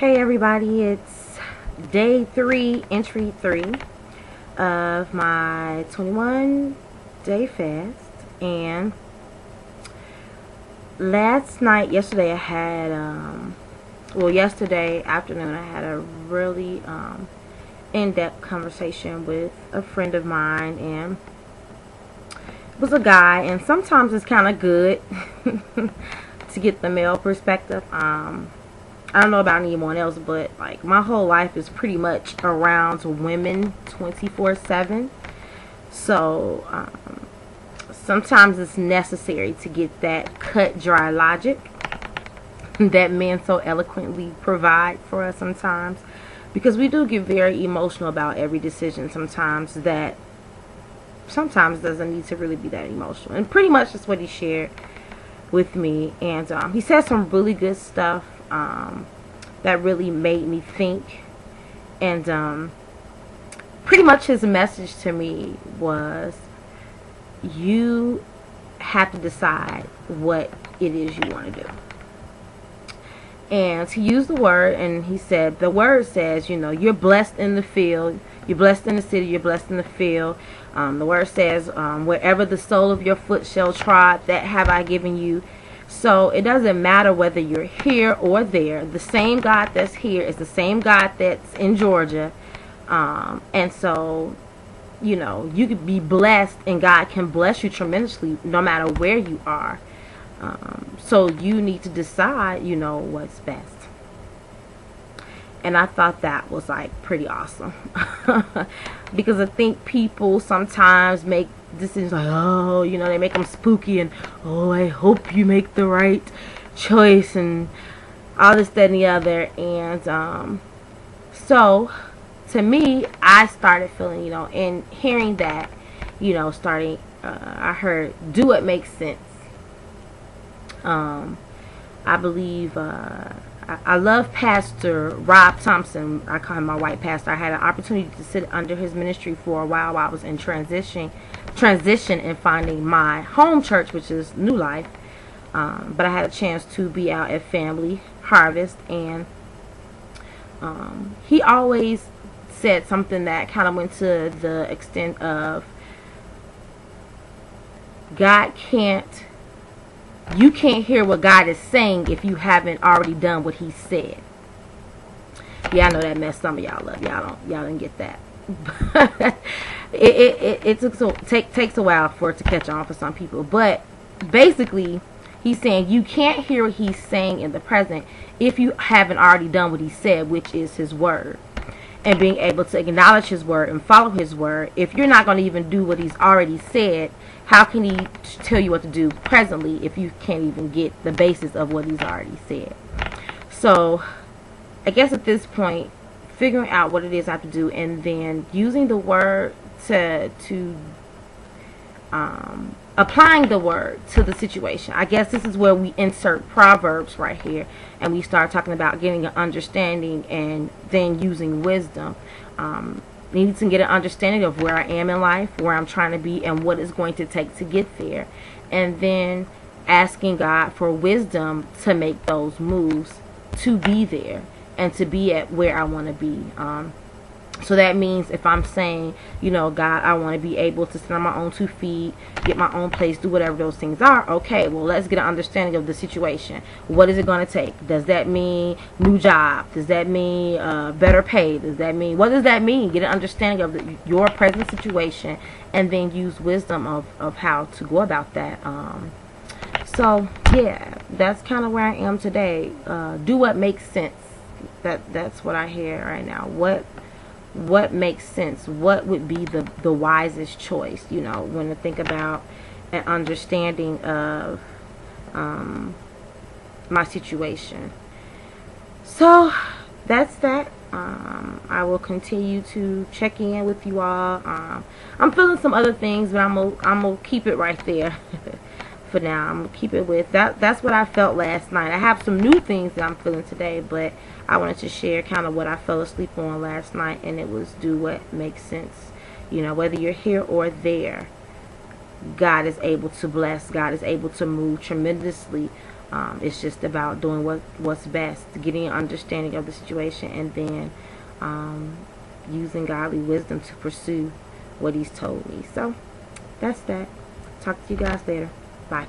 Hey everybody, it's day 3, entry 3 of my 21 day fast. And yesterday I had, yesterday afternoon I had a really in-depth conversation with a friend of mine, and it was a guy, and sometimes it's kind of good to get the male perspective. I don't know about anyone else, but like my whole life is pretty much around women 24/7. So sometimes it's necessary to get that cut dry logic that men so eloquently provide for us sometimes, because we do get very emotional about every decision sometimes that sometimes doesn't need to really be that emotional. And pretty much that's what he shared with me, and he said some really good stuff that really made me think. And pretty much his message to me was, you have to decide what it is you want to do. And he used the word, and he said, the word says, you're blessed in the field, you're blessed in the city, you're blessed in the field. The word says, wherever the sole of your foot shall trod, that have I given you. So it doesn't matter whether you're here or there. The same God that's here is the same God that's in Georgia. And so, you could be blessed, and God can bless you tremendously no matter where you are. So you need to decide, what's best. And I thought that was like pretty awesome. Because I think people sometimes make decisions like, oh, they make them spooky, and oh, I hope you make the right choice, and all this, that, and the other. And so to me, I started feeling, and hearing that, I heard, do what makes sense. I believe I love Pastor Rob Thompson. I call him my white pastor. I had an opportunity to sit under his ministry for a while I was in transition and finding my home church, which is New Life. But I had a chance to be out at Family Harvest, and he always said something that kind of went to the extent of, you can't hear what God is saying if you haven't already done what he said. Yeah, I know that messed some of y'all up. Y'all didn't get that. it takes a while for it to catch on for some people. But basically, he's saying you can't hear what he's saying in the present if you haven't already done what he said, which is his word. And being able to acknowledge his word and follow his word. If you're not going to even do what he's already said, how can he tell you what to do presently if you can't even get the basis of what he's already said? So I guess at this point, figuring out what it is I have to do, and then using the word to applying the word to the situation. I guess this is where we insert Proverbs right here, and we start talking about getting an understanding and then using wisdom. Need to get an understanding of where I am in life, where I'm trying to be, and what it's going to take to get there. And then asking God for wisdom to make those moves to be there and to be at where I want to be. So that means if I'm saying, God, I want to be able to stand on my own 2 feet, get my own place, do whatever those things are. Okay, well, let's get an understanding of the situation. What is it going to take? Does that mean new job? Does that mean better pay? What does that mean? Get an understanding of your present situation, and then use wisdom of how to go about that. So, yeah, that's kind of where I am today. Do what makes sense. That's what I hear right now. What makes sense? What would be the wisest choice, when to think about an understanding of my situation. So that's that. I will continue to check in with you all. I'm feeling some other things, but I'm gonna keep it right there for now. I'm gonna keep it with that. That's what I felt last night. I have some new things that I'm feeling today, but I wanted to share kind of what I fell asleep on last night, and it was do what makes sense. Whether you're here or there, God is able to bless. God is able to move tremendously It's just about doing what's best, getting an understanding of the situation, and then using godly wisdom to pursue what he's told me. So that's that. Talk to you guys later. Bye.